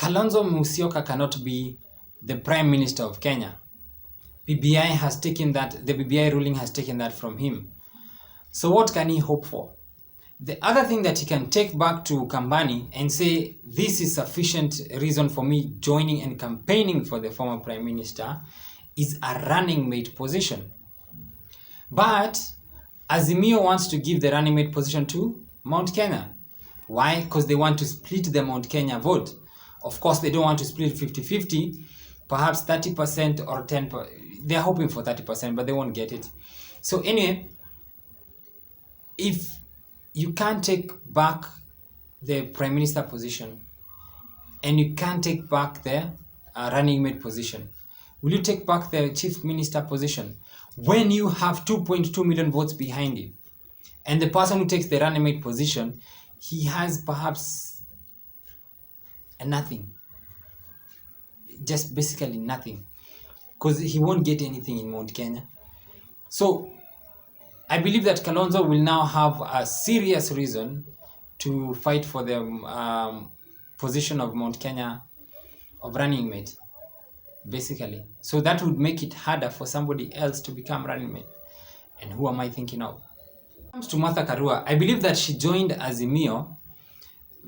Kalonzo Musyoka cannot be the Prime Minister of Kenya. BBI has taken that, the BBI ruling has taken that from him. So what can he hope for? The other thing that he can take back to Kambani and say, this is sufficient reason for me joining and campaigning for the former Prime Minister, is a running mate position. But Azimio wants to give the running mate position to Mount Kenya. Why? Because they want to split the Mount Kenya vote. Of course, they don't want to split 50-50, perhaps 30% or 10%. They're hoping for 30%, but they won't get it. So anyway, if you can't take back the Prime Minister position and you can't take back the running mate position, will you take back the Chief Minister position when you have 2.2 million votes behind you? And the person who takes the running mate position, he has perhaps nothing, just basically nothing, because he won't get anything in Mount Kenya. So I believe that Kalonzo will now have a serious reason to fight for the position of Mount Kenya of running mate, basically. So that would make it harder for somebody else to become running mate. And who am I thinking of? When it comes to Martha Karua, I believe that she joined Azimio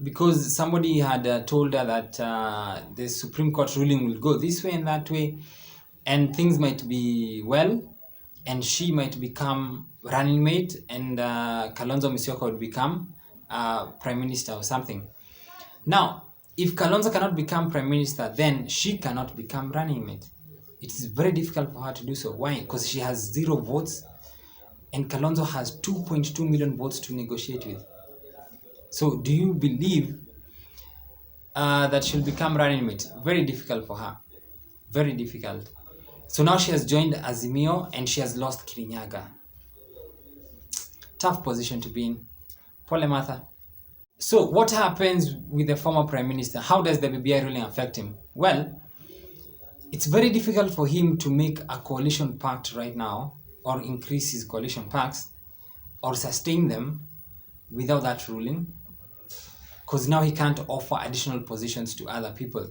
because somebody had told her that the Supreme Court ruling will go this way and that way, and things might be well, and she might become running mate, and Kalonzo Musyoka would become Prime Minister or something. Now, if Kalonzo cannot become Prime Minister, then she cannot become running mate. It is very difficult for her to do so. Why? Because she has 0 votes, and Kalonzo has 2.2 million votes to negotiate with. So do you believe that she'll become running mate? Very difficult for her. Very difficult. So now she has joined Azimio and she has lost Kirinyaga. Tough position to be in. Pole Martha. So what happens with the former Prime Minister? How does the BBI ruling affect him? Well, it's very difficult for him to make a coalition pact right now, or increase his coalition pacts, or sustain them without that ruling, because now he can't offer additional positions to other people.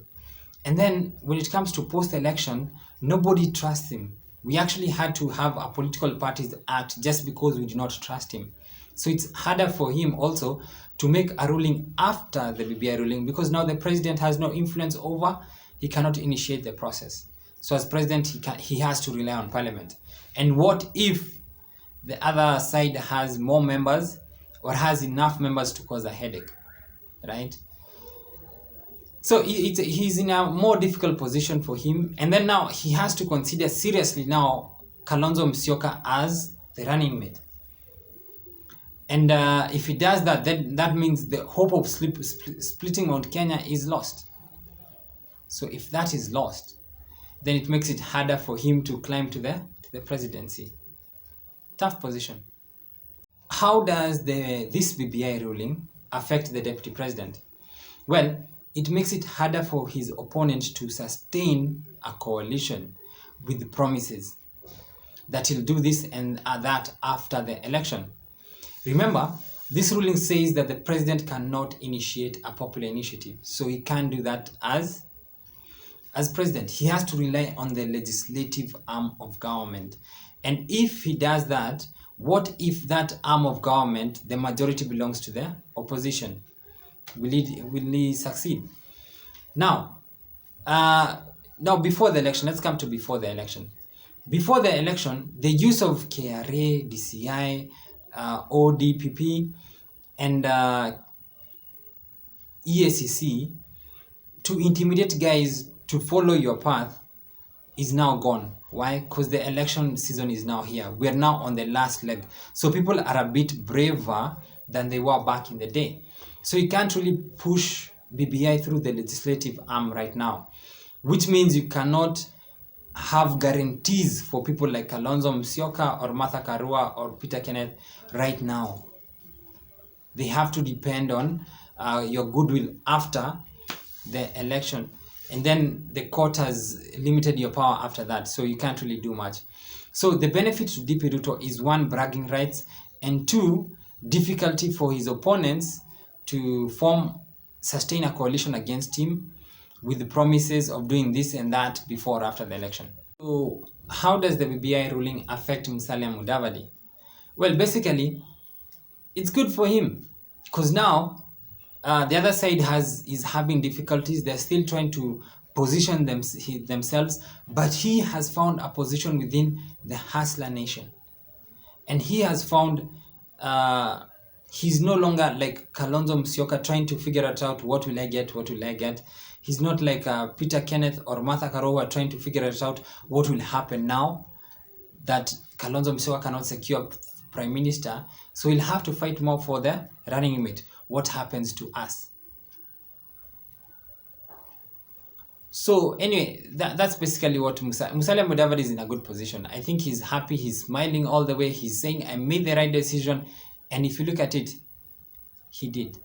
And then when it comes to post-election, nobody trusts him. We actually had to have a political parties act just because we do not trust him. So it's harder for him also to make a ruling after the BBI ruling, because now the president has no influence over, he cannot initiate the process. So as president, he has to rely on parliament. And what if the other side has more members or has enough members to cause a headache, right? So he's in a more difficult position for him. And then now he has to consider seriously now Kalonzo Musyoka as the running mate. And if he does that, then that means the hope of splitting Mount Kenya is lost. So if that is lost, then it makes it harder for him to climb to the presidency. Tough position. How does this BBI ruling affect the deputy president? Well, it makes it harder for his opponent to sustain a coalition with promises that he'll do this and that after the election. Remember, this ruling says that the president cannot initiate a popular initiative. So he can't do that as president. He has to rely on the legislative arm of government. And if he does that, what if that arm of government, the majority belongs to the opposition? Will he succeed? Now before the election, let's come to before the election. Before the election, the use of KRA, DCI, ODPP, and EACC to intimidate guys to follow your path is now gone. Why? Because the election season is now here. We are now on the last leg. So people are a bit braver than they were back in the day. So you can't really push BBI through the legislative arm right now, which means you cannot have guarantees for people like Kalonzo Musyoka or Martha Karua or Peter Kenneth right now. They have to depend on your goodwill after the election. And then the court has limited your power after that, so you can't really do much. So the benefit to DP Ruto is 1, bragging rights, and 2, difficulty for his opponents to sustain a coalition against him with the promises of doing this and that before or after the election. So how does the BBI ruling affect Musalia Mudavadi? Well, basically, it's good for him because now the other side is having difficulties. They're still trying to position themselves, but he has found a position within the hustler nation, and he has found he's no longer like Kalonzo Musyoka trying to figure it out. What will I get? He's not like Peter Kenneth or Martha Karua trying to figure it out. What will happen now that Kalonzo Musyoka cannot secure prime minister? So he'll have to fight more for the running mate. What happens to us? So anyway, that's basically what Musalia Mudavadi is in a good position. I think he's happy, he's smiling all the way. He's saying, I made the right decision. And if you look at it, he did.